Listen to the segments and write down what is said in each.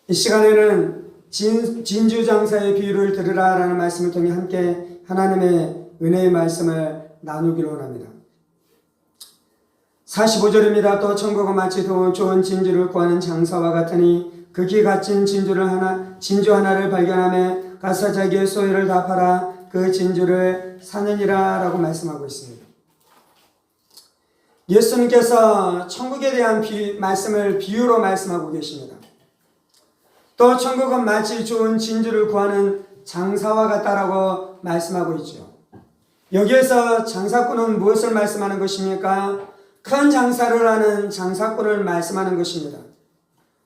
이 시간에는 진주장사의 비유를 들으라 라는 말씀을 통해 함께 하나님의 은혜의 말씀을 나누기로 합니다. 45절입니다. 또 천국은 마치 좋은 진주를 구하는 장사와 같으니 극히 값진 진주 하나를 발견하며 가서 자기의 소유를 다 팔아 그 진주를 사느니라 라고 말씀하고 있습니다. 예수님께서 천국에 대한 말씀을 비유로 말씀하고 계십니다. 또 천국은 마치 좋은 진주를 구하는 장사와 같다라고 말씀하고 있죠. 여기에서 장사꾼은 무엇을 말씀하는 것입니까? 큰 장사를 하는 장사꾼을 말씀하는 것입니다.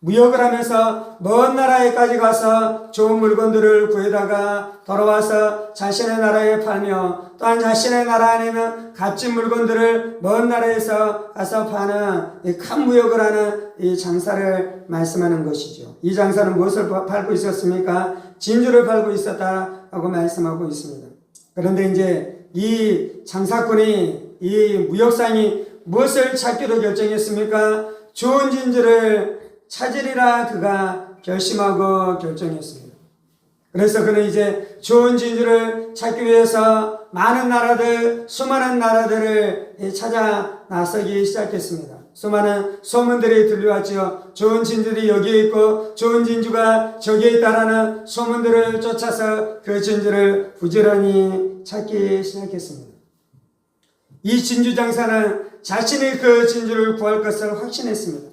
무역을 하면서 먼 나라에까지 가서 좋은 물건들을 구해다가 돌아와서 자신의 나라에 팔며 또한 자신의 나라 안에는 값진 물건들을 먼 나라에서 가서 파는 이 큰 무역을 하는 이 장사를 말씀하는 것이죠. 이 장사는 무엇을 팔고 있었습니까? 진주를 팔고 있었다라고 말씀하고 있습니다. 그런데 이제 이 장사꾼이, 이 무역상이 무엇을 찾기로 결정했습니까? 좋은 진주를 찾으리라 그가 결심하고 결정했습니다. 그래서 그는 이제 좋은 진주를 찾기 위해서 수많은 나라들을 찾아 나서기 시작했습니다. 수많은 소문들이 들려왔죠. 좋은 진주들이 여기에 있고 좋은 진주가 저기에 있다라는 소문들을 쫓아서 그 진주를 부지런히 찾기 시작했습니다. 이 진주 장사는 자신이 그 진주를 구할 것을 확신했습니다.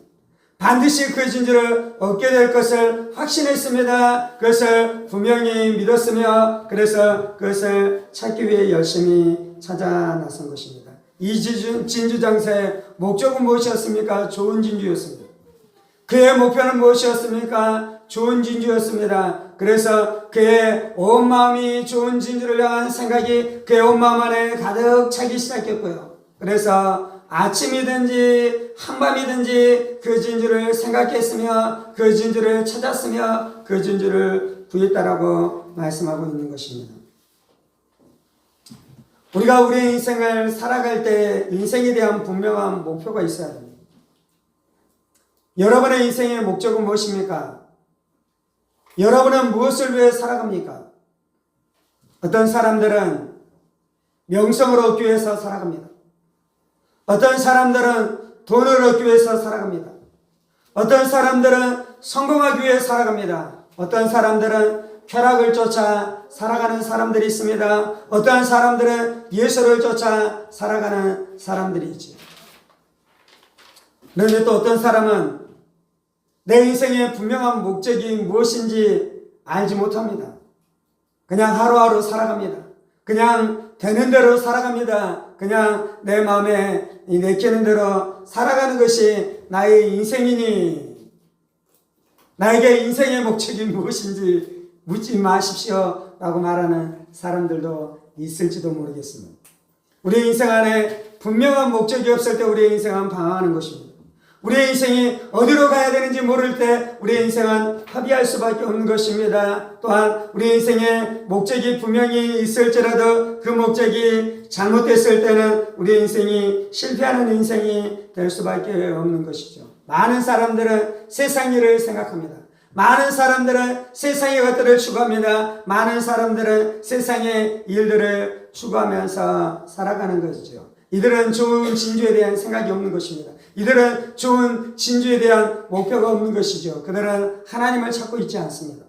반드시 그 진주를 얻게 될 것을 확신했습니다. 그것을 분명히 믿었으며 그래서 그것을 찾기 위해 열심히 찾아 나선 것입니다. 이 진주 장사의 목적은 무엇이었습니까? 좋은 진주였습니다. 그의 목표는 무엇이었습니까? 좋은 진주였습니다. 그래서 그의 온 마음이 좋은 진주를 향한 생각이 그의 온 마음 안에 가득 차기 시작했고요. 그래서 아침이든지 한밤이든지 그 진주를 생각했으며 그 진주를 찾았으며 그 진주를 구했다라고 말씀하고 있는 것입니다. 우리가 우리의 인생을 살아갈 때 인생에 대한 분명한 목표가 있어야 됩니다. 여러분의 인생의 목적은 무엇입니까? 여러분은 무엇을 위해 살아갑니까? 어떤 사람들은 명성을 얻기 위해서 살아갑니다. 어떤 사람들은 돈을 얻기 위해서 살아갑니다. 어떤 사람들은 성공하기 위해 살아갑니다. 어떤 사람들은 쾌락을 쫓아 살아가는 사람들이 있습니다. 어떠한 사람들은 예술을 쫓아 살아가는 사람들이 있죠. 그런데 또 어떤 사람은 내 인생의 분명한 목적이 무엇인지 알지 못합니다. 그냥 하루하루 살아갑니다. 그냥 되는 대로 살아갑니다. 그냥 내 마음에 내키는 대로 살아가는 것이 나의 인생이니 나에게 인생의 목적이 무엇인지 묻지 마십시오 라고 말하는 사람들도 있을지도 모르겠습니다. 우리의 인생 안에 분명한 목적이 없을 때 우리의 인생은 방황하는 것입니다. 우리의 인생이 어디로 가야 되는지 모를 때 우리의 인생은 합의할 수밖에 없는 것입니다. 또한 우리의 인생에 목적이 분명히 있을지라도 그 목적이 잘못됐을 때는 우리의 인생이 실패하는 인생이 될 수밖에 없는 것이죠. 많은 사람들은 세상 일을 생각합니다. 많은 사람들은 세상의 것들을 추구합니다. 많은 사람들은 세상의 일들을 추구하면서 살아가는 것이죠. 이들은 좋은 진주에 대한 생각이 없는 것입니다. 이들은 좋은 진주에 대한 목표가 없는 것이죠. 그들은 하나님을 찾고 있지 않습니다.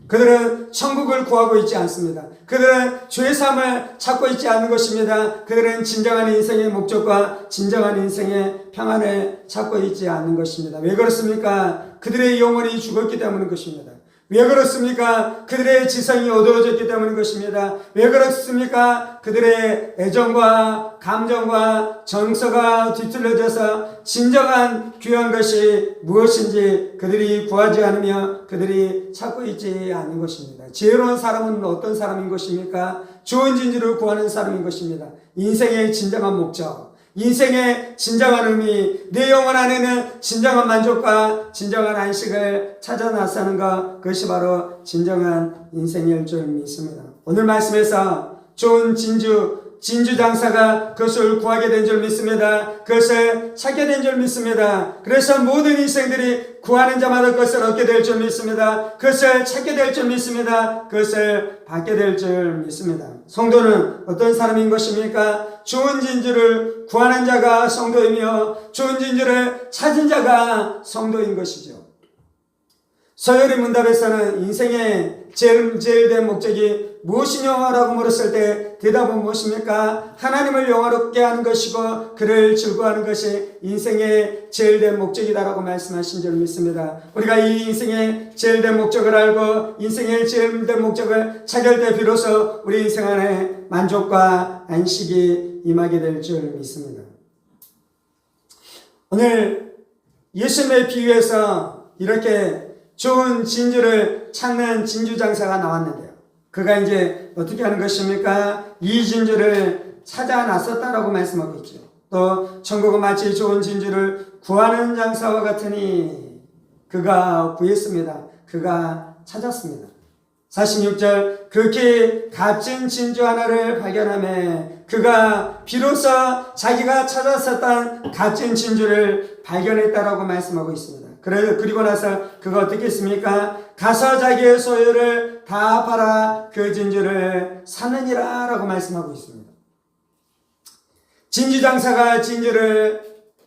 그들은 천국을 구하고 있지 않습니다. 그들은 죄사함을 찾고 있지 않는 것입니다. 그들은 진정한 인생의 목적과 진정한 인생의 평안을 찾고 있지 않는 것입니다. 왜 그렇습니까? 그들의 영혼이 죽었기 때문인 것입니다. 왜 그렇습니까? 그들의 지성이 어두워졌기 때문인 것입니다. 왜 그렇습니까? 그들의 애정과 감정과 정서가 뒤틀려져서 진정한 귀한 것이 무엇인지 그들이 구하지 않으며 그들이 찾고 있지 않는 것입니다. 지혜로운 사람은 어떤 사람인 것입니까? 좋은 진주를 구하는 사람인 것입니다. 인생의 진정한 목적, 인생의 진정한 의미, 내 영혼 안에는 진정한 만족과 진정한 안식을 찾아 나서는 것, 그것이 바로 진정한 인생일 줄 믿습니다. 오늘 말씀에서 좋은 진주 진주장사가 그것을 구하게 된 줄 믿습니다. 그것을 찾게 된 줄 믿습니다. 그래서 모든 인생들이 구하는 자마다 그것을 얻게 될 줄 믿습니다. 그것을 찾게 될 줄 믿습니다. 그것을 받게 될 줄 믿습니다. 성도는 어떤 사람인 것입니까? 좋은 진주를 구하는 자가 성도이며 좋은 진주를 찾은 자가 성도인 것이죠. 서열이 문답에서는 인생의 제일 된 목적이 무엇이냐라고 물었을 때 대답은 무엇입니까? 하나님을 영화롭게 하는 것이고 그를 즐거워하는 것이 인생의 제일 된 목적이다라고 말씀하신 줄 믿습니다. 우리가 이 인생의 제일 된 목적을 알고 인생의 제일 된 목적을 찾을 때 비로소 우리 인생 안에 만족과 안식이 임하게 될 줄 믿습니다. 오늘 예수님의 비유에서 이렇게 좋은 진주를 찾는 진주장사가 나왔는데요. 그가 이제 어떻게 하는 것입니까? 이 진주를 찾아 나섰다라고 말씀하고 있죠. 또 천국은 마치 좋은 진주를 구하는 장사와 같으니 그가 구했습니다. 그가 찾았습니다. 46절 극히 값진 진주 하나를 발견하며 그가 비로소 자기가 찾았었던 값진 진주를 발견했다라고 말씀하고 있습니다. 그리고 나서 그가 어떻게 했습니까? 가서 자기의 소유를 다 팔아 그 진주를 사느니라 라고 말씀하고 있습니다. 진주장사가 진주를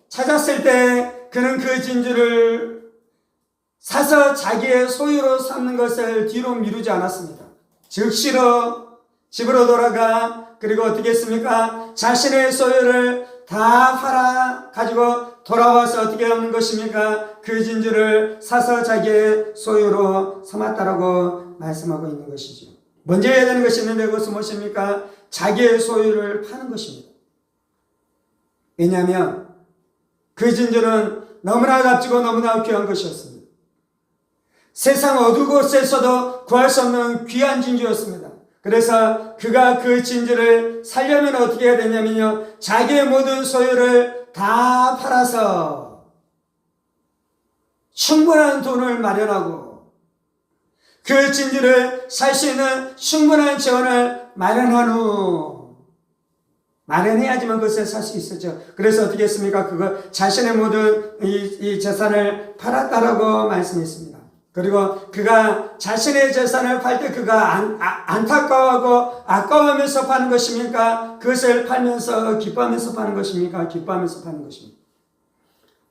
찾았을 때 그는 그 진주를 사서 자기의 소유로 삼는 것을 뒤로 미루지 않았습니다. 즉시로 집으로 돌아가 그리고 어떻게 했습니까? 자신의 소유를 다 팔아 가지고 돌아와서 어떻게 하는 것입니까? 그 진주를 사서 자기의 소유로 삼았다라고 말씀하고 있는 것이죠. 먼저 해야 되는 것이 있는데 그것은 무엇입니까? 자기의 소유를 파는 것입니다. 왜냐하면 그 진주는 너무나 값지고 너무나 귀한 것이었습니다. 세상 어느 곳에서도 구할 수 없는 귀한 진주였습니다. 그래서 그가 그 진주를 살려면 어떻게 해야 되냐면요. 자기의 모든 소유를 다 팔아서 충분한 돈을 마련하고 그 진주를 살 수 있는 충분한 재원을 마련한 후 마련해야지만 그것을 살 수 있었죠. 그래서 어떻게 했습니까? 그거 자신의 모든 이 재산을 팔았다라고 말씀했습니다. 그리고 그가 자신의 재산을 팔 때 그가 안타까워하고 아까워하면서 파는 것입니까? 그것을 팔면서 기뻐하면서 파는 것입니까? 기뻐하면서 파는 것입니다.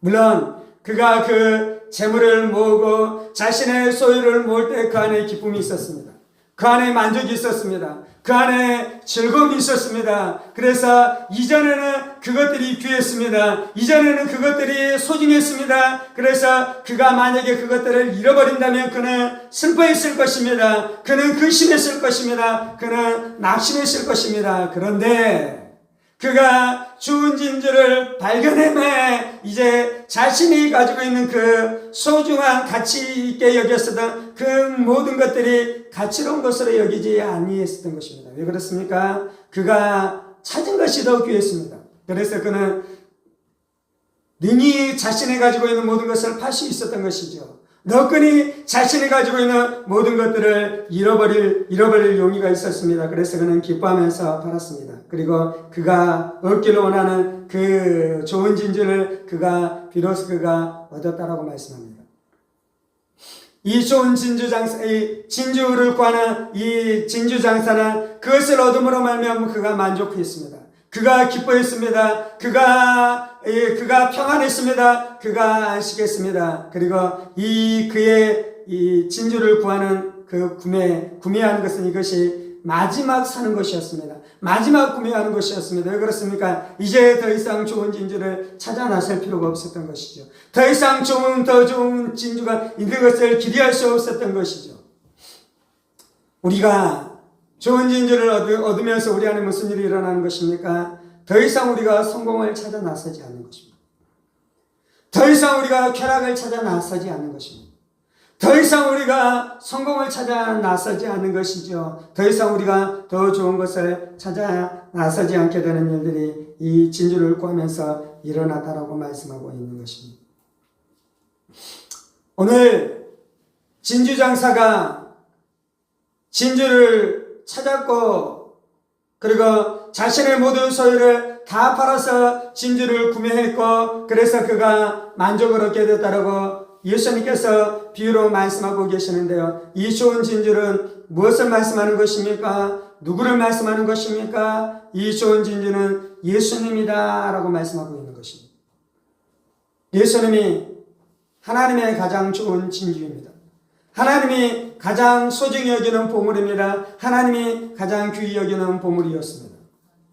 물론 그가 그 재물을 모으고 자신의 소유를 모을 때 그 안에 기쁨이 있었습니다. 그 안에 만족이 있었습니다. 그 안에 즐거움이 있었습니다. 그래서 이전에는 그것들이 귀했습니다. 이전에는 그것들이 소중했습니다. 그래서 그가 만약에 그것들을 잃어버린다면 그는 슬퍼했을 것입니다. 그는 근심했을 것입니다. 그는 낙심했을 것입니다. 그런데 그가 좋은 진주를 발견해내 이제 자신이 가지고 있는 그 소중한 가치 있게 여겼었던 그 모든 것들이 가치로운 것으로 여기지 아니했었던 것입니다. 왜 그렇습니까? 그가 찾은 것이 더 귀했습니다. 그래서 그는 능히 자신이 가지고 있는 모든 것을 팔 수 있었던 것이죠. 너끈히 자신이 가지고 있는 모든 것들을 잃어버릴 용의가 있었습니다. 그래서 그는 기뻐하면서 팔았습니다. 그리고 그가 얻기를 원하는 그 좋은 진주를 비로소 그가 얻었다라고 말씀합니다. 이 좋은 진주를 구하는 이 진주장사는 그것을 얻음으로 말미암아 그가 만족했습니다. 그가 기뻐했습니다. 그가 평안했습니다. 그가 안식했습니다. 그리고 그의 이 진주를 구하는 그 구매하는 것은 이것이 마지막 사는 것이었습니다. 마지막 구매하는 것이었습니다. 왜 그렇습니까? 이제 더 이상 좋은 진주를 찾아 나설 필요가 없었던 것이죠. 더 이상 더 좋은 진주가 있는 것을 기대할 수 없었던 것이죠. 우리가 좋은 진주를 얻으면서 우리 안에 무슨 일이 일어나는 것입니까? 더 이상 우리가 성공을 찾아 나서지 않는 것입니다. 더 이상 우리가 쾌락을 찾아 나서지 않는 것입니다. 더 이상 우리가 성공을 찾아 나서지 않는 것이죠. 더 이상 우리가 더 좋은 것을 찾아 나서지 않게 되는 일들이 이 진주를 구하면서 일어났다라고 말씀하고 있는 것입니다. 오늘 진주장사가 진주를 찾았고 그리고 자신의 모든 소유를 다 팔아서 진주를 구매했고 그래서 그가 만족을 얻게 됐다라고 예수님께서 비유로 말씀하고 계시는데요. 이 좋은 진주는 무엇을 말씀하는 것입니까? 누구를 말씀하는 것입니까? 이 좋은 진주는 예수님이다 라고 말씀하고 있는 것입니다. 예수님이 하나님의 가장 좋은 진주입니다. 하나님이 가장 소중히 여기는 보물입니다. 하나님이 가장 귀히 여기는 보물이었습니다.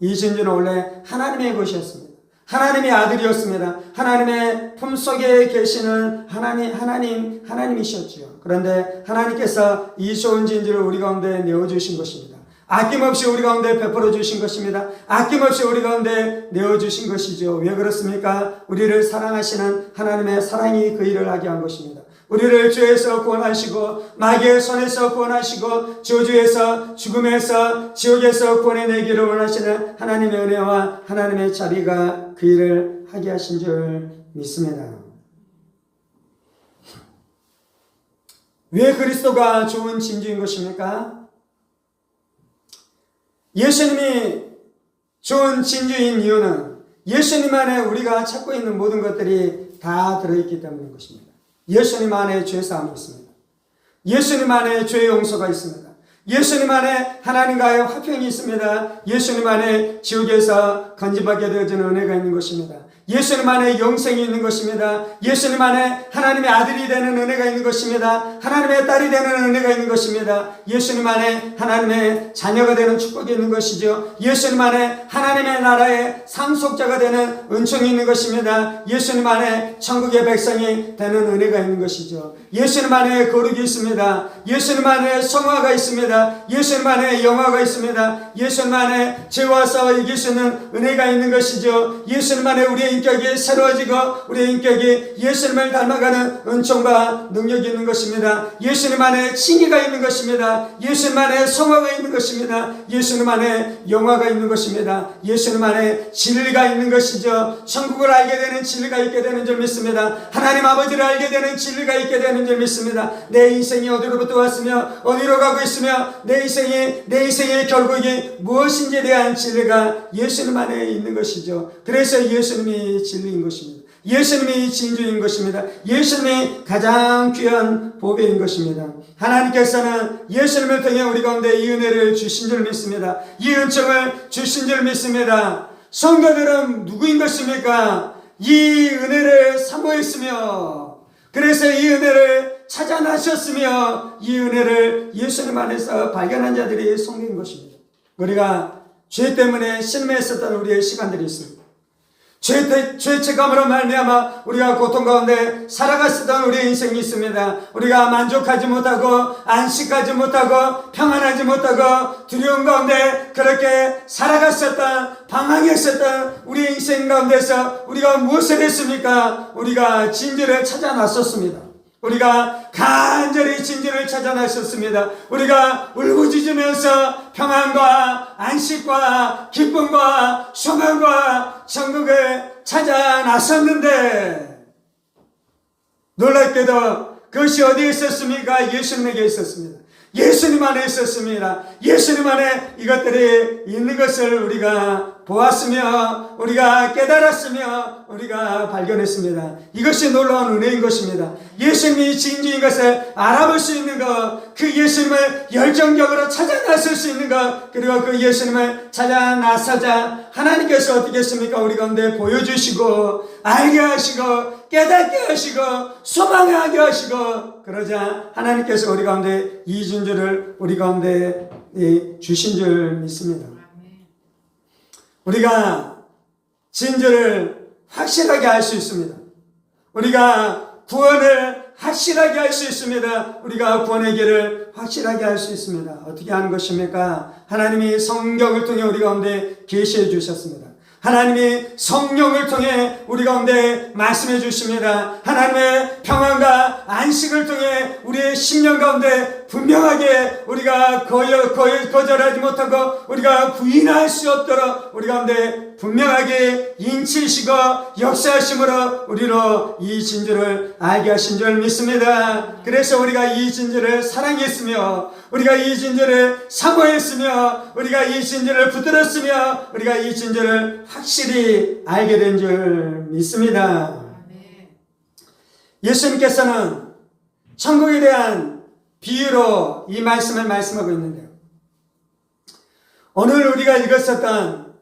이 진주는 원래 하나님의 것이었습니다. 하나님의 아들이었습니다. 하나님의 품속에 계시는 하나님이셨지요. 그런데 하나님께서 이 좋은 진주를 우리 가운데 내어주신 것입니다. 아낌없이 우리 가운데 베풀어 주신 것입니다. 아낌없이 우리 가운데 내어주신 것이죠. 왜 그렇습니까? 우리를 사랑하시는 하나님의 사랑이 그 일을 하게 한 것입니다. 우리를 죄에서 구원하시고 마귀의 손에서 구원하시고 저주에서 죽음에서 지옥에서 구원해내기를 원하시는 하나님의 은혜와 하나님의 자비가 그 일을 하게 하신 줄 믿습니다. 왜 그리스도가 좋은 진주인 것입니까? 예수님이 좋은 진주인 이유는 예수님 안에 우리가 찾고 있는 모든 것들이 다 들어있기 때문인 것입니다. 예수님 안에 죄사함이 있습니다. 예수님 안에 죄 용서가 있습니다. 예수님 안에 하나님과의 화평이 있습니다. 예수님 안에 지옥에서 건진받게 되어지는 은혜가 있는 것입니다. 예수님 안에 영생이 있는 것입니다. 예수님 안에 하나님의 아들이 되는 은혜가 있는 것입니다. 하나님의 딸이 되는 은혜가 있는 것입니다. 예수님 안에 하나님의 자녀가 되는 축복이 있는 것이죠. 예수님 안에 하나님의 나라의 상속자가 되는 은총이 있는 것입니다. 예수님 안에 천국의 백성이 되는 은혜가 있는 것이죠. 예수님 안에 거룩이 있습니다. 예수님 안에 성화가 있습니다. 예수님 안에 영화가 있습니다. 예수님 안에 죄와 싸워 이길 수 있는 은혜가 있는 것이죠. 예수님 안에 우리의 인격이 새로워지고 우리의 인격이 예수님을 닮아가는 은총과 능력이 있는 것입니다. 예수님 안에 칭의가 있는 것입니다. 예수님 안에 성화가 있는 것입니다. 예수님 안에 영화가 있는 것입니다. 예수님 안에 진리가 있는 것이죠. 천국을 알게 되는 진리가 있게 되는 줄 믿습니다. 하나님 아버지를 알게 되는 진리가 있게 되는 줄 믿습니다. 내 인생이 어디로부터 왔으며 어디로 가고 있으며 내 인생의 결국이 무엇인지에 대한 진리가 예수님 안에 있는 것이죠. 그래서 예수님이 진리인 것입니다. 예수님이 진주인 것입니다. 예수님이 가장 귀한 보배인 것입니다. 하나님께서는 예수님을 통해 우리 가운데 이 은혜를 주신 줄 믿습니다. 이 은총을 주신 줄 믿습니다. 성도들은 누구인 것입니까? 이 은혜를 사모했으며 그래서 이 은혜를 찾아 나셨으며 이 은혜를 예수님 안에서 발견한 자들이 성도인 것입니다. 우리가 죄 때문에 신음했었던 우리의 시간들이 있습니다. 죄책감으로 말미암아 우리가 고통 가운데 살아갔었던 우리의 인생이 있습니다. 우리가 만족하지 못하고 안식하지 못하고 평안하지 못하고 두려움 가운데 그렇게 살아갔었던 방황했었던 우리의 인생 가운데서 우리가 무엇을 했습니까? 우리가 진리를 찾아 나섰습니다. 우리가 간절히 진리를 찾아 나섰습니다. 우리가 울부짖으면서 평안과 안식과 기쁨과 소망과 천국을 찾아 나섰는데 놀랍게도 그것이 어디에 있었습니까? 예수님에게 있었습니다. 예수님 안에 있었습니다. 예수님 안에 이것들이 있는 것을 우리가 보았으며 우리가 깨달았으며 우리가 발견했습니다. 이것이 놀라운 은혜인 것입니다. 예수님이 진주인 것을 알아볼 수 있는 것, 그 예수님을 열정적으로 찾아 나설 수 있는 것, 그리고 그 예수님을 찾아 나서자 하나님께서 어떻게 했습니까? 우리 가운데 보여주시고 알게 하시고 깨닫게 하시고 소망하게 하시고 그러자 하나님께서 우리 가운데 이 진주를 우리 가운데 주신 줄 믿습니다. 우리가 진주를 확실하게 알 수 있습니다. 우리가 구원을 확실하게 할 수 있습니다. 우리가 구원의 길을 확실하게 할 수 있습니다. 어떻게 하는 것입니까? 하나님이 성경을 통해 우리 가운데 계시해 주셨습니다. 하나님이 성령을 통해 우리 가운데 말씀해 주십니다. 하나님의 평안과 안식을 통해 우리의 심령 가운데 분명하게 우리가 거절하지 못하고 우리가 부인할 수 없도록 우리 가운데 분명하게 인치시고 역사하심으로 우리로 이 진주를 알게 하신 줄 믿습니다. 그래서 우리가 이 진주를 사랑했으며 우리가 이 진주를 사모했으며 우리가 이 진주를 붙들었으며 우리가 이 진주를 확실히 알게 된 줄 믿습니다. 예수님께서는 천국에 대한 비유로 이 말씀을 말씀하고 있는데요. 오늘 우리가 읽었었던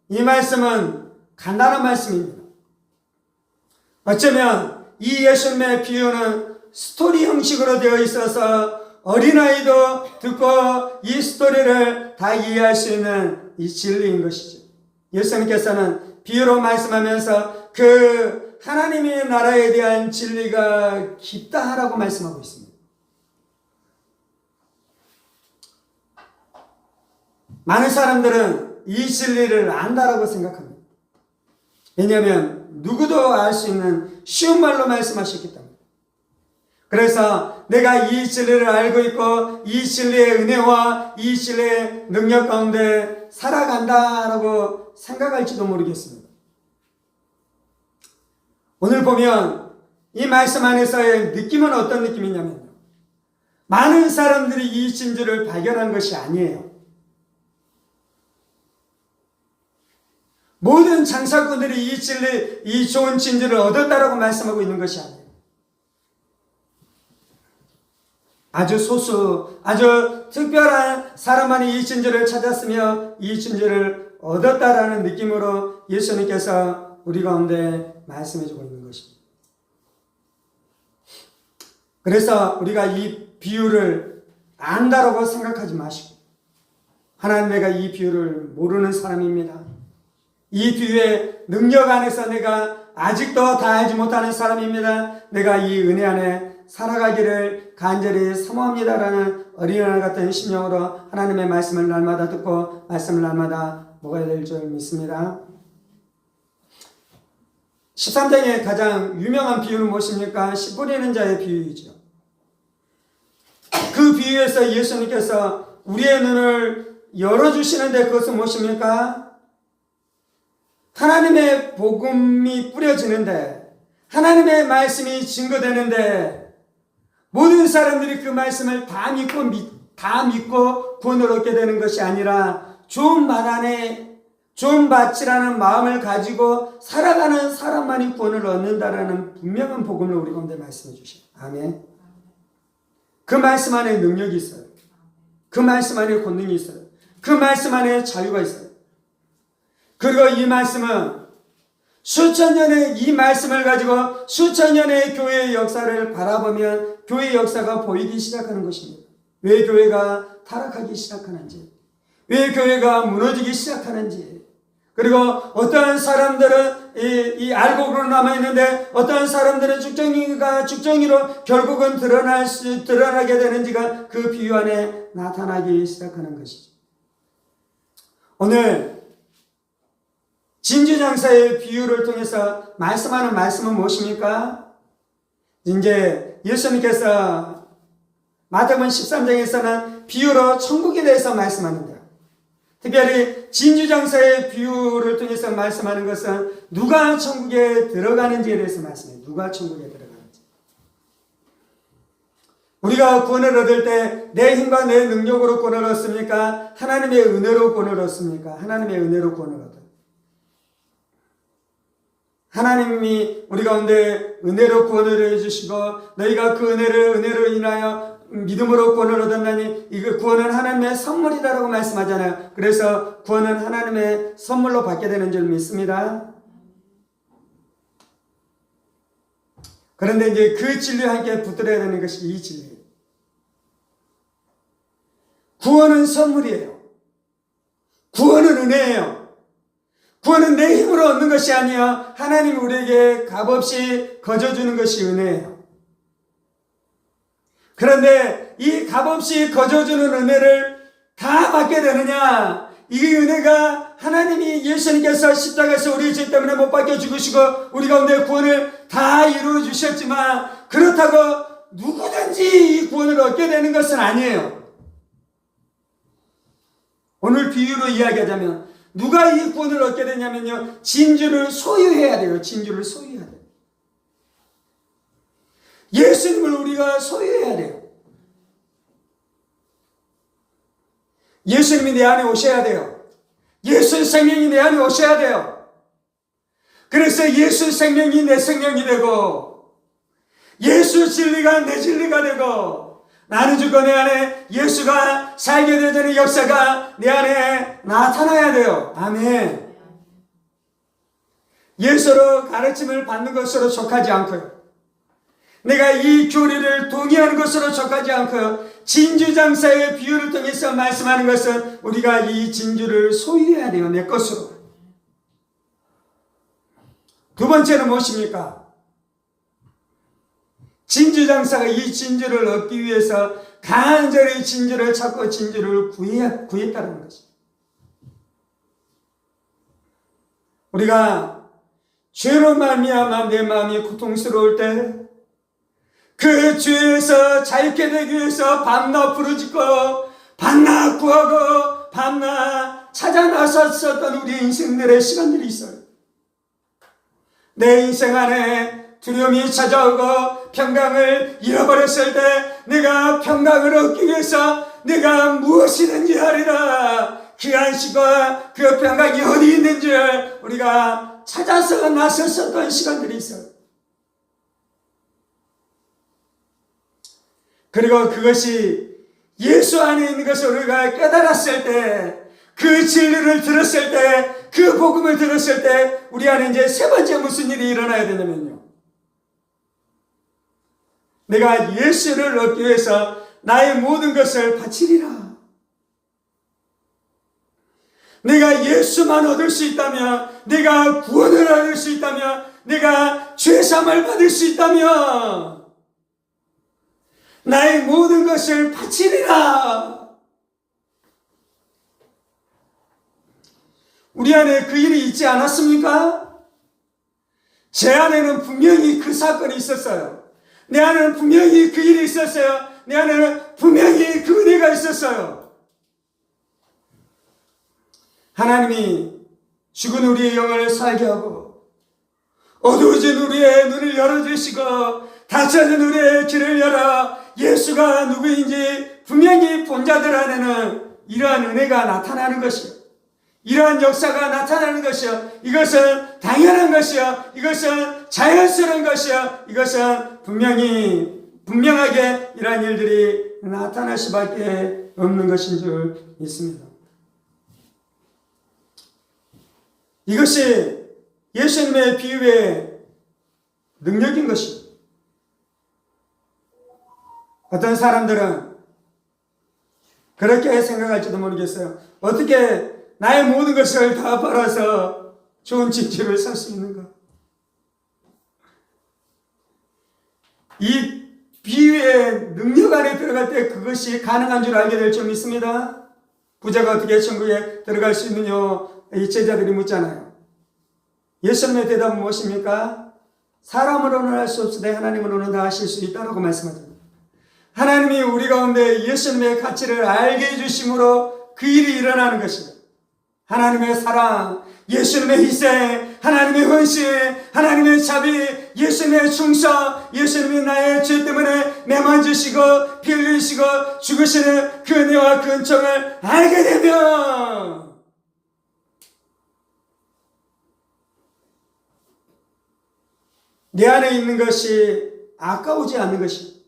이 말씀은 간단한 말씀입니다. 어쩌면 이 예수님의 비유는 스토리 형식으로 되어 있어서 어린아이도 듣고 이 스토리를 다 이해할 수 있는 이 진리인 것이죠. 예수님께서는 비유로 말씀하면서 그 하나님의 나라에 대한 진리가 깊다라고 말씀하고 있습니다. 많은 사람들은 이 진리를 안다라고 생각합니다. 왜냐하면 누구도 알 수 있는 쉬운 말로 말씀하셨기 때문에. 그래서 내가 이 진리를 알고 있고 이 진리의 은혜와 이 진리의 능력 가운데 살아간다라고 생각할지도 모르겠습니다. 오늘 보면 이 말씀 안에서의 느낌은 어떤 느낌이냐면요. 많은 사람들이 이 진리를 발견한 것이 아니에요. 모든 장사꾼들이 이 진리, 이 좋은 진리를 얻었다라고 말씀하고 있는 것이 아니에요. 아주 소수, 아주 특별한 사람만이 이 진리를 찾았으며 이 진리를 얻었다라는 느낌으로 예수님께서 우리 가운데 말씀해주고 있는 것입니다. 그래서 우리가 이 비유를 안다라고 생각하지 마시고 하나님 내가 이 비유를 모르는 사람입니다. 이 비유의 능력 안에서 내가 아직도 다 알지 못하는 사람입니다. 내가 이 은혜 안에 살아가기를 간절히 사모합니다라는 어린아이 같은 심령으로 하나님의 말씀을 날마다 듣고 말씀을 날마다 먹어야 될 줄 믿습니다. 13장의 가장 유명한 비유는 무엇입니까? 씨 뿌리는 자의 비유이죠. 그 비유에서 예수님께서 우리의 눈을 열어주시는데 그것은 무엇입니까? 하나님의 복음이 뿌려지는데 하나님의 말씀이 증거되는데 모든 사람들이 그 말씀을 다 믿고 구원을 얻게 되는 것이 아니라 좋은 말 안에 좀 바치라는 마음을 가지고 살아가는 사람만이 구원을 얻는다라는 분명한 복음을 우리 가운데 말씀해 주셔요. 아멘. 그 말씀 안에 능력이 있어요. 그 말씀 안에 권능이 있어요. 그 말씀 안에 자유가 있어요. 그리고 이 말씀은 수천 년의 이 말씀을 가지고 수천 년의 교회의 역사를 바라보면 교회의 역사가 보이기 시작하는 것입니다. 왜 교회가 타락하기 시작하는지, 왜 교회가 무너지기 시작하는지, 그리고 어떠한 사람들은 이 알곡으로 남아있는데 어떠한 사람들은 쭉정이로 결국은 드러나게 되는지가 그 비유 안에 나타나기 시작하는 것이죠. 오늘 진주장사의 비유를 통해서 말씀하는 말씀은 무엇입니까? 이제 예수님께서 마태복음 13장에서는 비유로 천국에 대해서 말씀하는데요. 특별히 진주장사의 비유를 통해서 말씀하는 것은 누가 천국에 들어가는지에 대해서 말씀해요. 누가 천국에 들어가는지. 우리가 구원을 얻을 때 내 힘과 내 능력으로 구원을 얻습니까? 하나님의 은혜로 구원을 얻습니까? 하나님의 은혜로 구원을 얻어요. 하나님이 우리 가운데 은혜로 구원을 해주시고 너희가 그 은혜로 인하여 믿음으로 구원을 얻었나니 이거 구원은 하나님의 선물이다라고 말씀하잖아요. 그래서 구원은 하나님의 선물로 받게 되는 줄 믿습니다. 그런데 이제 그 진리와 함께 붙들어야 되는 것이 이 진리예요. 구원은 선물이에요. 구원은 은혜예요. 구원은 내 힘으로 얻는 것이 아니요 하나님이 우리에게 값없이 거저주는 것이 은혜예요. 그런데 이 값없이 거저주는 은혜를 다 받게 되느냐? 이 은혜가 하나님이 예수님께서 십자가에서 우리의 죄 때문에 못 박혀 죽으시고 우리 가운데 구원을 다 이루어 주셨지만 그렇다고 누구든지 이 구원을 얻게 되는 것은 아니에요. 오늘 비유로 이야기하자면 누가 이 구원을 얻게 되냐면요, 진주를 소유해야 돼요. 진주를 소유해야 돼요. 예수님을 우리가 소유해야 돼요. 예수님이 내 안에 오셔야 돼요. 예수 생명이 내 안에 오셔야 돼요. 그래서 예수 생명이 내 생명이 되고 예수 진리가 내 진리가 되고 나는 죽고 내 안에 예수가 살게 되는 역사가 내 안에 나타나야 돼요. 아멘. 예수로 가르침을 받는 것으로 족하지 않고요, 내가 이 교리를 동의하는 것으로 족하지 않고요, 진주장사의 비유를 통해서 말씀하는 것은 우리가 이 진주를 소유해야 돼요. 내 것으로. 두 번째는 무엇입니까? 진주장사가 이 진주를 얻기 위해서 간절히 진주를 찾고 진주를 구했다는 것입니다. 우리가 죄로 말미암아 내 마음이 고통스러울 때 그 죄에서 자유케 되기 위해서 밤낮 부르짖고 밤낮 구하고 밤낮 찾아 나섰었던 우리 인생들의 시간들이 있어요. 내 인생 안에 두려움이 찾아오고 평강을 잃어버렸을 때 내가 평강을 얻기 위해서 내가 무엇이든지 하리라, 그 안식과 그 평강이 어디 있는지 우리가 찾아서 나섰었던 시간들이 있어요. 그리고 그것이 예수 안에 있는 것을 우리가 깨달았을 때, 그 진리를 들었을 때, 그 복음을 들었을 때 우리 안에 이제 세 번째 무슨 일이 일어나야 되냐면요, 내가 예수를 얻기 위해서 나의 모든 것을 바치리라. 내가 예수만 얻을 수 있다면, 내가 구원을 얻을 수 있다면, 내가 죄사함을 받을 수 있다면 나의 모든 것을 바치리라. 우리 안에 그 일이 있지 않았습니까? 제 안에는 분명히 그 사건이 있었어요. 내 안에는 분명히 그 일이 있었어요. 내 안에는 분명히 그 은혜가 있었어요. 하나님이 죽은 우리의 영을 살게 하고 어두워진 우리의 눈을 열어주시고 닫혀진 우리의 귀를 열어 예수가 누구인지 분명히 본 자들 안에는 이러한 은혜가 나타나는 것이요, 이러한 역사가 나타나는 것이요, 이것은 당연한 것이요, 이것은 자연스러운 것이요, 이것은 분명하게 이러한 일들이 나타날 수밖에 없는 것인 줄 믿습니다. 이것이 예수님의 비유의 능력인 것입니다. 어떤 사람들은 그렇게 생각할지도 모르겠어요. 어떻게 나의 모든 것을 다 팔아서 좋은 진주를 살 수 있는가? 이 비유의 능력 안에 들어갈 때 그것이 가능한 줄 알게 될 줄 믿습니다. 부자가 어떻게 천국에 들어갈 수 있느냐, 이 제자들이 묻잖아요. 예수님의 대답은 무엇입니까? 사람으로는 할 수 없으되 하나님으로는 다 하실 수 있다라고 말씀하십니다. 하나님이 우리 가운데 예수님의 가치를 알게 해주심으로 그 일이 일어나는 것입니다. 하나님의 사랑, 예수님의 희생, 하나님의 헌신, 하나님의 자비, 예수님의 충성, 예수님이 나의 죄 때문에 매만지시고 피 흘리시고 죽으시는 그 은혜와 그 은총을 알게 되면 내 안에 있는 것이 아까우지 않는 것이,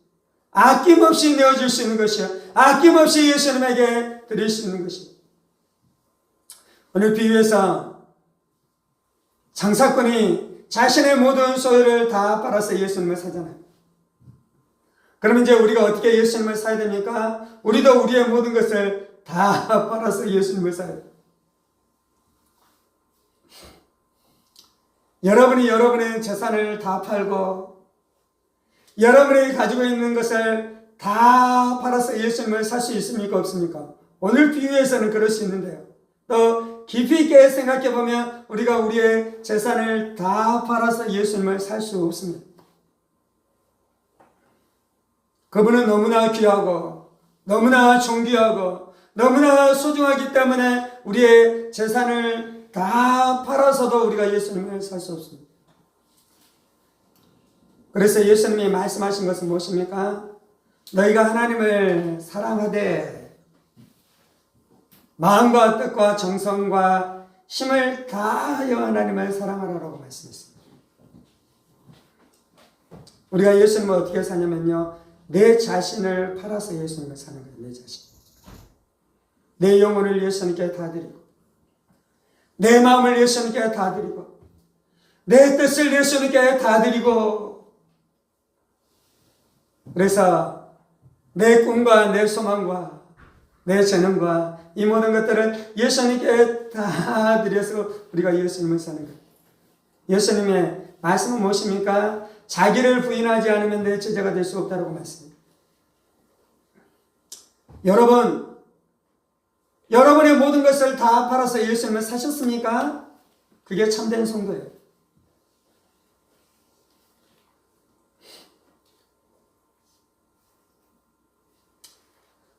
아낌없이 내어줄 수 있는 것이요, 아낌없이 예수님에게 드릴 수 있는 것이. 오늘 비유에서 장사꾼이 자신의 모든 소유를 다 팔아서 예수님을 사잖아요. 그러면 이제 우리가 어떻게 예수님을 사야 됩니까? 우리도 우리의 모든 것을 다 팔아서 예수님을 사야 돼요. 여러분이 여러분의 재산을 다 팔고 여러분이 가지고 있는 것을 다 팔아서 예수님을 살 수 있습니까? 없습니까? 오늘 비유에서는 그럴 수 있는데요. 또 깊이 있게 생각해 보면 우리가 우리의 재산을 다 팔아서 예수님을 살 수 없습니다. 그분은 너무나 귀하고 너무나 존귀하고 너무나 소중하기 때문에 우리의 재산을 다 팔아서도 우리가 예수님을 살 수 없습니다. 그래서 예수님이 말씀하신 것은 무엇입니까? 너희가 하나님을 사랑하되 마음과 뜻과 정성과 힘을 다하여 하나님을 사랑하라고 말씀했습니다. 우리가 예수님을 어떻게 사냐면요, 내 자신을 팔아서 예수님을 사는 거예요. 내 자신, 내 영혼을 예수님께 다 드리고, 내 마음을 예수님께 다 드리고, 내 뜻을 예수님께 다 드리고, 그래서 내 꿈과 내 소망과 내 재능과 이 모든 것들을 예수님께 다 드려서 우리가 예수님을 사는 거예요. 예수님의 말씀은 무엇입니까? 자기를 부인하지 않으면 내 제자가 될 수 없다고 말씀합니다. 여러분의 모든 것을 다 팔아서 예수님을 사셨습니까? 그게 참된 성도예요.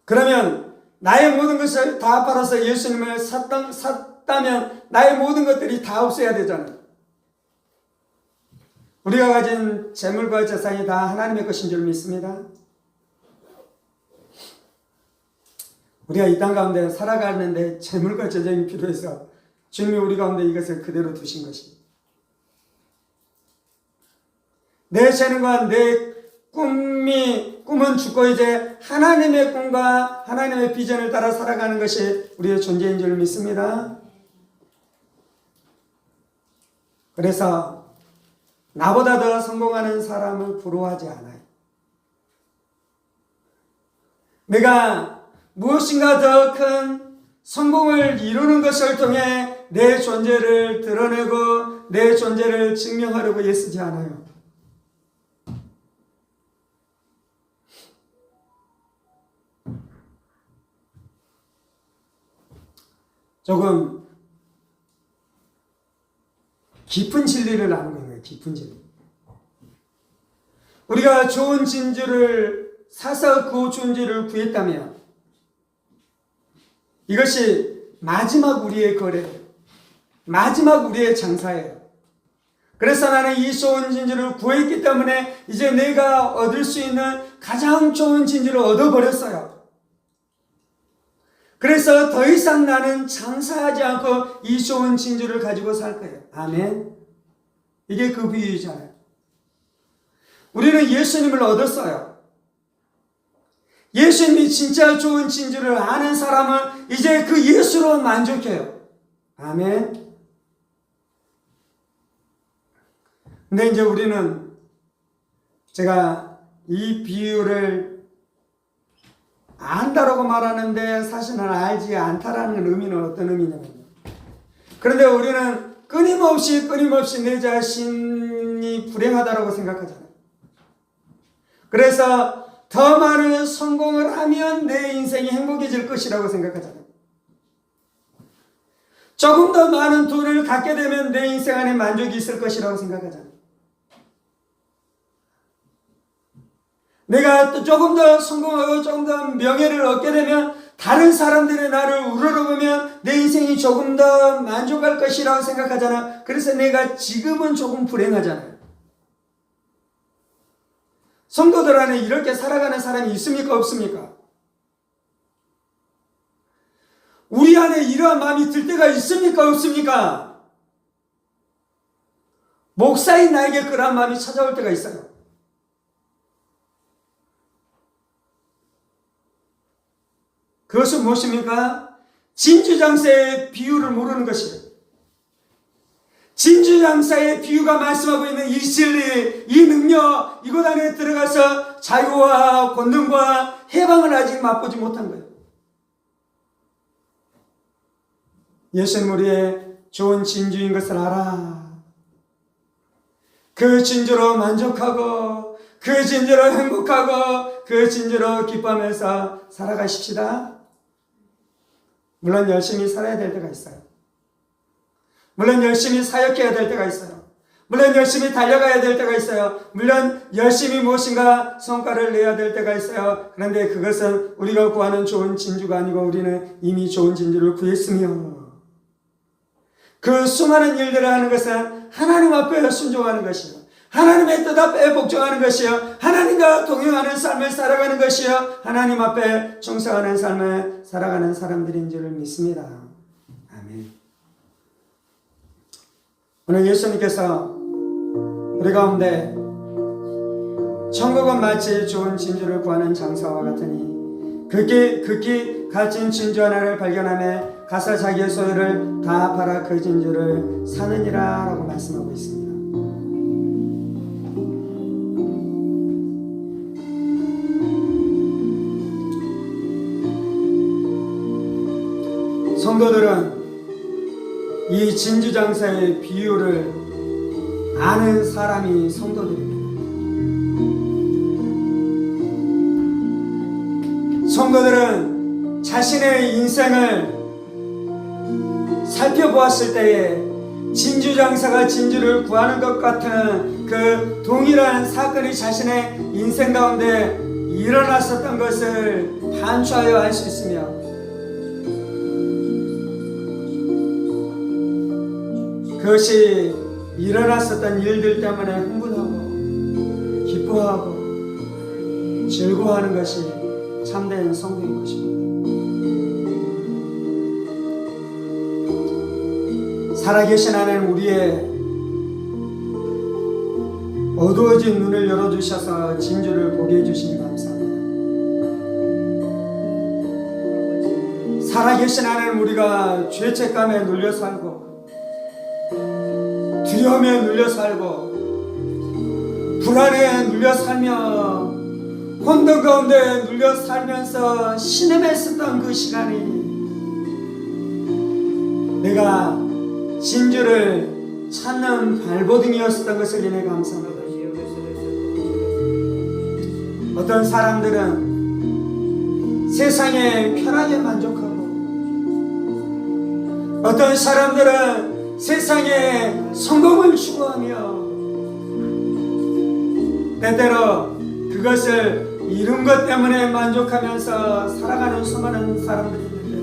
그러면 나의 모든 것을 다 팔아서 예수님을 샀다면 나의 모든 것들이 다 없어야 되잖아요. 우리가 가진 재물과 재산이 다 하나님의 것인 줄 믿습니다. 우리가 이 땅 가운데 살아가는데 재물과 재정이 필요해서 주님이 우리 가운데 이것을 그대로 두신 것입니다. 내 재능과 내 꿈은 죽고 이제 하나님의 꿈과 하나님의 비전을 따라 살아가는 것이 우리의 존재인 줄 믿습니다. 그래서 나보다 더 성공하는 사람을 부러워하지 않아요. 내가 무엇인가 더 큰 성공을 이루는 것을 통해 내 존재를 드러내고 내 존재를 증명하려고 애쓰지 않아요. 조금 깊은 진리를 나누는 거예요. 깊은 진리. 우리가 좋은 진주를 사서 그 진주를 구했다면 이것이 마지막 우리의 거래예요. 마지막 우리의 장사예요. 그래서 나는 이 좋은 진주를 구했기 때문에 이제 내가 얻을 수 있는 가장 좋은 진주를 얻어버렸어요. 그래서 더 이상 나는 장사하지 않고 이 좋은 진주를 가지고 살 거예요. 아멘. 이게 그 비유잖아요. 우리는 예수님을 얻었어요. 예수님이 진짜 좋은 진주를 아는 사람은 이제 그 예수로 만족해요. 아멘. 근데 이제 우리는 제가 이 비유를 안다라고 말하는데 사실은 알지 않다라는 의미는 어떤 의미냐면요. 그런데 우리는 끊임없이 내 자신이 불행하다라고 생각하잖아요. 그래서 더 많은 성공을 하면 내 인생이 행복해질 것이라고 생각하잖아요. 조금 더 많은 돈을 갖게 되면 내 인생 안에 만족이 있을 것이라고 생각하잖아요. 내가 또 조금 더 성공하고 조금 더 명예를 얻게 되면 다른 사람들이 나를 우러러보면 내 인생이 조금 더 만족할 것이라고 생각하잖아. 그래서 내가 지금은 조금 불행하잖아요. 성도들 안에 이렇게 살아가는 사람이 있습니까? 없습니까? 우리 안에 이러한 마음이 들 때가 있습니까? 없습니까? 목사인 나에게 그러한 마음이 찾아올 때가 있어요. 그것은 무엇입니까? 진주장사의 비유를 모르는 것이에요. 진주장사의 비유가 말씀하고 있는 이 진리, 이 능력, 이곳 안에 들어가서 자유와 권능과 해방을 아직 맛보지 못한 거예요. 예수님 우리의 좋은 진주인 것을 알아. 그 진주로 만족하고 그 진주로 행복하고 그 진주로 기뻐하면서 살아가십시다. 물론 열심히 살아야 될 때가 있어요. 물론 열심히 사역해야 될 때가 있어요. 물론 열심히 달려가야 될 때가 있어요. 물론 열심히 무엇인가 성과를 내야 될 때가 있어요. 그런데 그것은 우리가 구하는 좋은 진주가 아니고 우리는 이미 좋은 진주를 구했으며 그 수많은 일들을 하는 것은 하나님 앞에 순종하는 것이요, 하나님의 뜻 앞에 복종하는 것이요, 하나님과 동행하는 삶을 살아가는 것이요, 하나님 앞에 충성하는 삶을 살아가는 사람들인 줄을 믿습니다. 아멘. 오늘 예수님께서 우리 가운데 천국은 마치 좋은 진주를 구하는 장사와 같으니 극히 값진 진주 하나를 발견하며 가서 자기의 소유를 다 팔아 그 진주를 사느니라 라고 말씀하고 있습니다. 성도들은 이 진주 장사의 비유를 아는 사람이 성도들입니다. 성도들은 자신의 인생을 살펴보았을 때에 진주 장사가 진주를 구하는 것 같은 그 동일한 사건이 자신의 인생 가운데 일어났었던 것을 반추하여 알 수 있으며 그것이 일어났었던 일들 때문에 흥분하고 기뻐하고 즐거워하는 것이 참된 성도인 것입니다. 살아계신 하나님 우리의 어두워진 눈을 열어주셔서 진주를 보게 해주시니 감사합니다. 살아계신 하나님 우리가 죄책감에 눌려 살고 두려움에 눌려 살고 불안에 눌려 살며 혼돈 가운데 눌려 살면서 신음했었던 그 시간이 내가 진주를 찾는 발버둥이었던 것을 인해 감사합니다. 어떤 사람들은 세상에 편하게 만족하고 어떤 사람들은 세상에 성공을 추구하며 때때로 그것을 이룬 것 때문에 만족하면서 살아가는 수많은 사람들이 있는데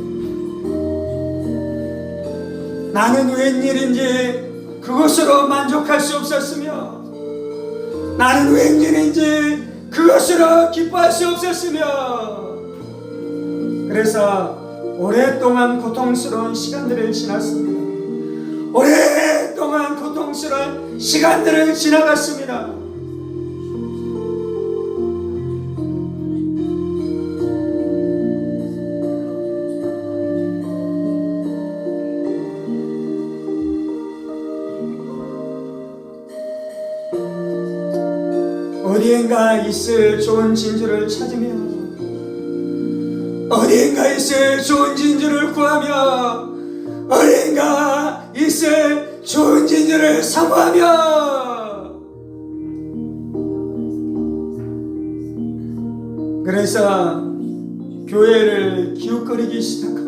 나는 웬일인지 그것으로 만족할 수 없었으며 나는 웬일인지 그것으로 기뻐할 수 없었으며 그래서 오랫동안 고통스러운 시간들을 지났습니다. 오랫동안 고통스러운 시간들을 지나갔습니다. 어디엔가 있을 좋은 진주를 찾으며 어디엔가 있을 좋은 진주를 구하며 어디엔가 있을 좋은 진주를 사모하며 그래서 교회를 기웃거리기 시작하고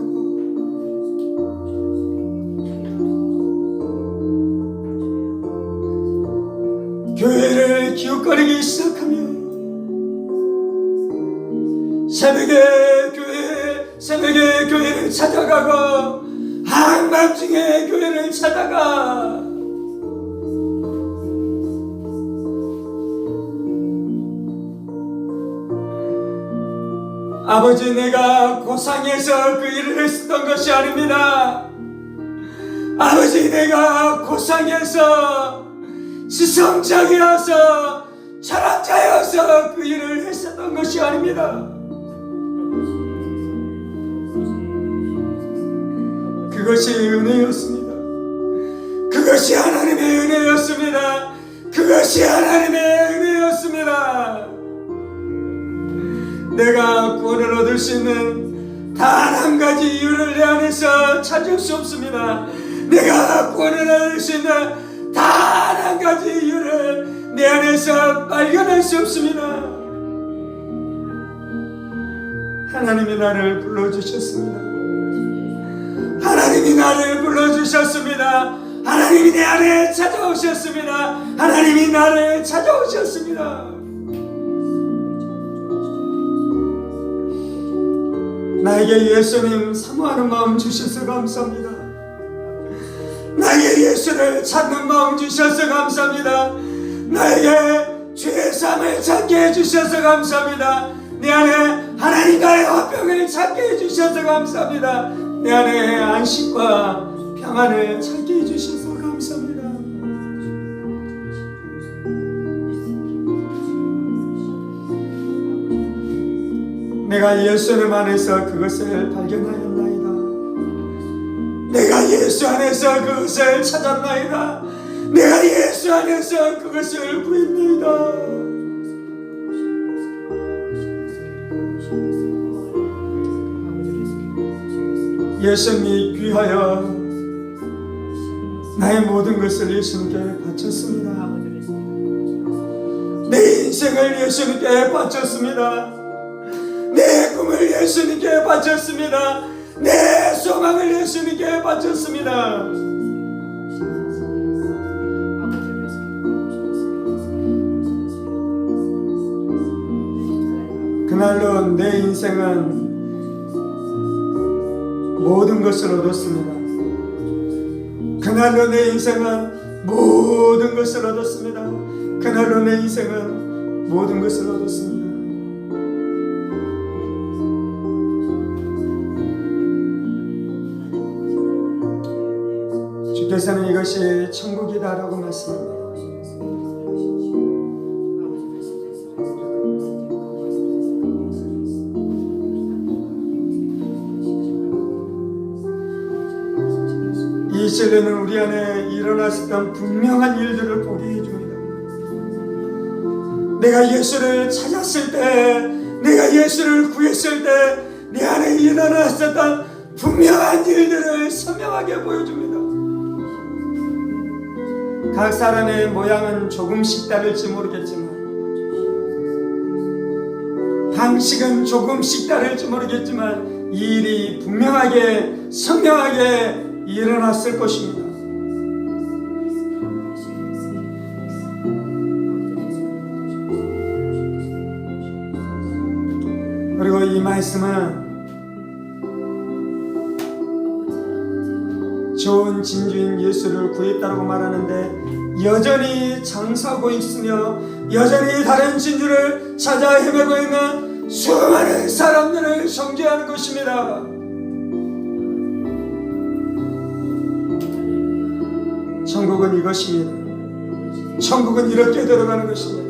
교회를 기웃거리기 시작하며 새벽에 교회를 찾아가고 한밤중에 교회를 찾아가 아버지 내가 고상해서 그 일을 했었던 것이 아닙니다. 아버지 내가 고상해서 지성장이라서 철학자여서 그 일을 했었던 것이 아닙니다. 그것이 은혜였습니다. 그것이 하나님의 은혜였습니다. 그것이 하나님의 은혜였습니다. 내가 구원을 얻을 수 있는 단 한 가지 이유를 내 안에서 찾을 수 없습니다. 내가 구원을 얻을 수 있는 단 한 가지 이유를 내 안에서 발견할 수 없습니다. 하나님이 나를 불러주셨습니다. 하나님이 나를 불러주셨습니다. 하나님이 내 안에 찾아오셨습니다. 하나님이 나를 찾아오셨습니다. 나에게 예수님 사모하는 마음 주셔서 감사합니다. 나에게 예수를 찾는 마음 주셔서 감사합니다. 나에게 죄의 삶을 찾게 해주셔서 감사합니다. 내 안에 하나님과의 화평을 찾게 해주셔서 감사합니다. 내 안에 안식과 평안을 찾게 해주셔서 감사합니다. 내가 예수님 안에서 그것을 발견하였나이다. 내가 예수 안에서 그것을 찾았나이다. 내가 예수 안에서 그것을 구했나이다. 예수님이 귀하여 나의 모든 것을 예수님께 바쳤습니다. 내 인생을 예수님께 바쳤습니다. 내 꿈을 예수님께 바쳤습니다. 내 소망을 예수님께 바쳤습니다. 그날로 내 인생은 모든 것을 얻었습니다. 그날로 내 인생은 모든 것을 얻었습니다. 그날로 내 인생은 모든 것을 얻었습니다. 주께서는 이것이 천국이다라고 말씀합니다. 이 진리는 우리 안에 일어났었던 분명한 일들을 보게 해줍니다. 내가 예수를 찾았을 때, 내가 예수를 구했을 때 내 안에 일어났었던 분명한 일들을 선명하게 보여줍니다. 각 사람의 모양은 조금씩 다를지 모르겠지만, 방식은 조금씩 다를지 모르겠지만 이 일이 분명하게 선명하게 일어났을 것입니다. 그리고 이 말씀은 좋은 진주인 예수를 구했다고 말하는데 여전히 장사하고 있으며 여전히 다른 진주를 찾아 헤매고 있는 수많은 사람들을 정죄하는 것입니다. 천국은 이것입니다. 천국은 이렇게 들어가는 것입니다.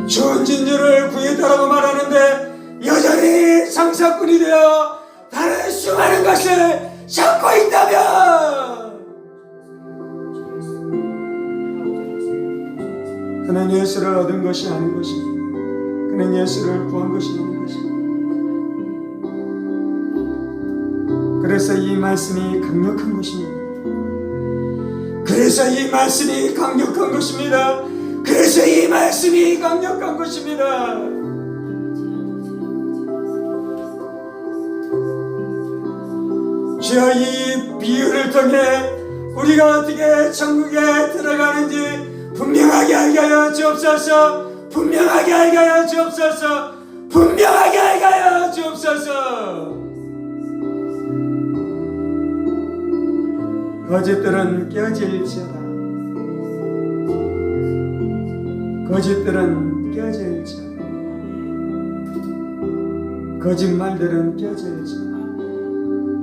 좋은 진주를 구했다라고 말하는데 여전히 장사꾼이 되어 다른 수많은 것을 찾고 있다면 그는 예수를 얻은 것이 아닌 것입니다. 그는 예수를 구한 것이 아닌 것입니다. 그래서 이 말씀이 강력한 것입니다. 그래서 이 말씀이 강력한 것입니다. 그래서 이 말씀이 강력한 것입니다. 주여, 이 비유를 통해 우리가 어떻게 천국에 들어가는지 분명하게 알게 하여 주옵소서. 분명하게 알게 하여 주옵소서. 분명하게 알게 하여 주옵소서. 거짓들은 깨어질지어다. 거짓들은 깨어질지어다. 거짓말들은 깨어질지어다.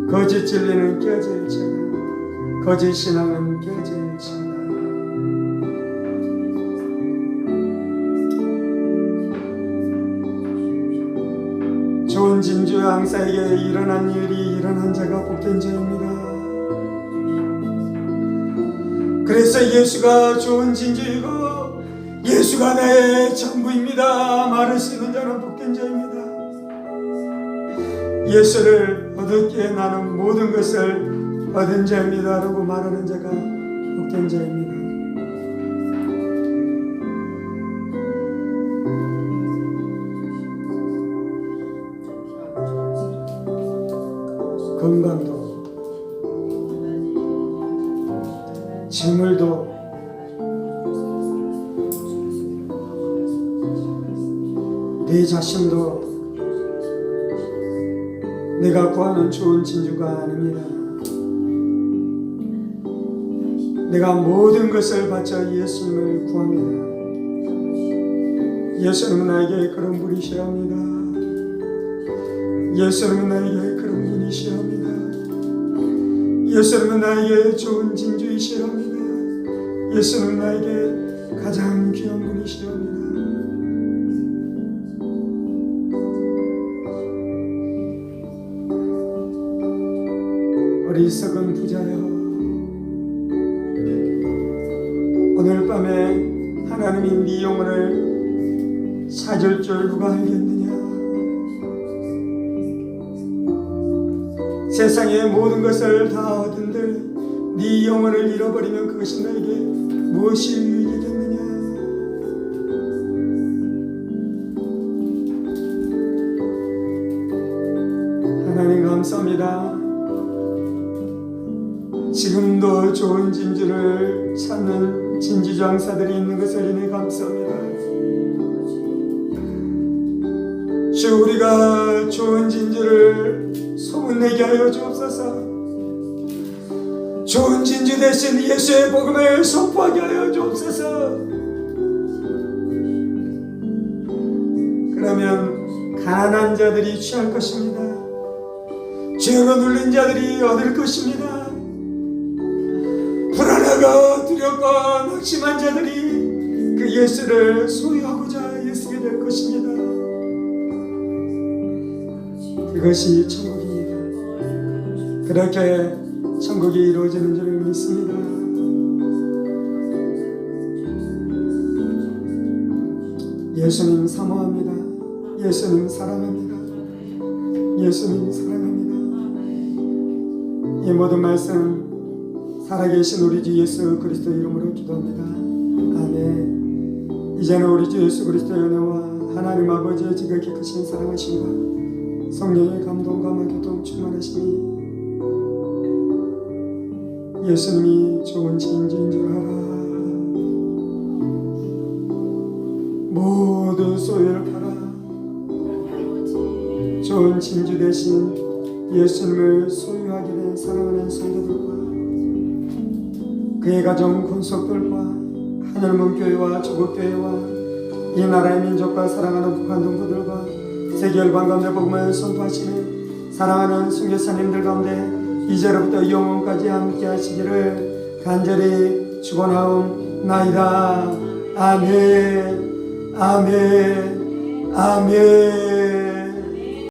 거짓 진리는 깨어질지어다. 거짓 신앙은 깨어질지어다. 좋은 진주 왕사에게 일어난 일이 일어난 자가 복된 자입니다. 그래서 예수가 좋은 진주이고 예수가 나의 전부입니다 말할 수 있는 자는 복된 자입니다. 예수를 얻었기에 나는 모든 것을 얻은 자입니다 라고 말하는 자가 복된 자입니다. 건강도 재물도 내 자신도 내가 구하는 좋은 진주가 아닙니다. 내가 모든 것을 바쳐 예수님을 구합니다. 예수님은 나에게 그런 분이셔야 합니다. 예수님은 나에게 그런 분이셔야 합니다. 예수님은 나에게 좋은 진주이셔야 합니다. 예수님은 나에게 가장 귀한 분이셔야 합니다. 어리석은 부자여, 오늘 밤에 하나님이 네 영혼을 찾을 줄 누가 알겠느냐? 세상의 모든 것을 다 얻은들 네 영혼을 잃어버리면 그것이 너에게 무엇이 유익이겠느냐? 하나님 감사합니다. 지금도 좋은 진주를 찾는 진주장사들이 있는 것을 인해 감사합니다. 주, 우리가 좋은 진주를 소문내게 하여 주옵소서. 좋은 진주 대신 예수의 복음을 선포하게 하여 주옵소서. 그러면 가난한 자들이 취할 것입니다. 죄로 눌린 자들이 얻을 것입니다. 불안하고 두렵고 낙심한 자들이 그 예수를 소유하고자 애쓰게 될 것입니다. 그것이 천국입니다. 그렇게 천국이 이루어지는 줄 믿습니다. 예수님 사모합니다. 예수님 사랑합니다. 예수님 사랑합니다. 이 모든 말씀 살아계신 우리 주 예수 그리스도 이름으로 기도합니다. 아멘. 이제는 우리 주 예수 그리스도의 은혜와 하나님 아버지의 지극히 크신 사랑하심과 성령의 감동과 교통 충만하심이 예수님이 좋은 진주인 줄 알아 모두 소유를 팔아 좋은 진주 대신 예수님을 소유하게 된 사랑하는 성도들과 그의 가정 권속들과 하늘문교회와 조국교회와 이 나라의 민족과 사랑하는 북한 동포들과 세계 열방 가운데 복음을 선포하시는 사랑하는 선교사님들 가운데 이제로부터 영원까지 함께 하시기를 간절히 축원하옵나이다. 아멘. 아멘. 아멘.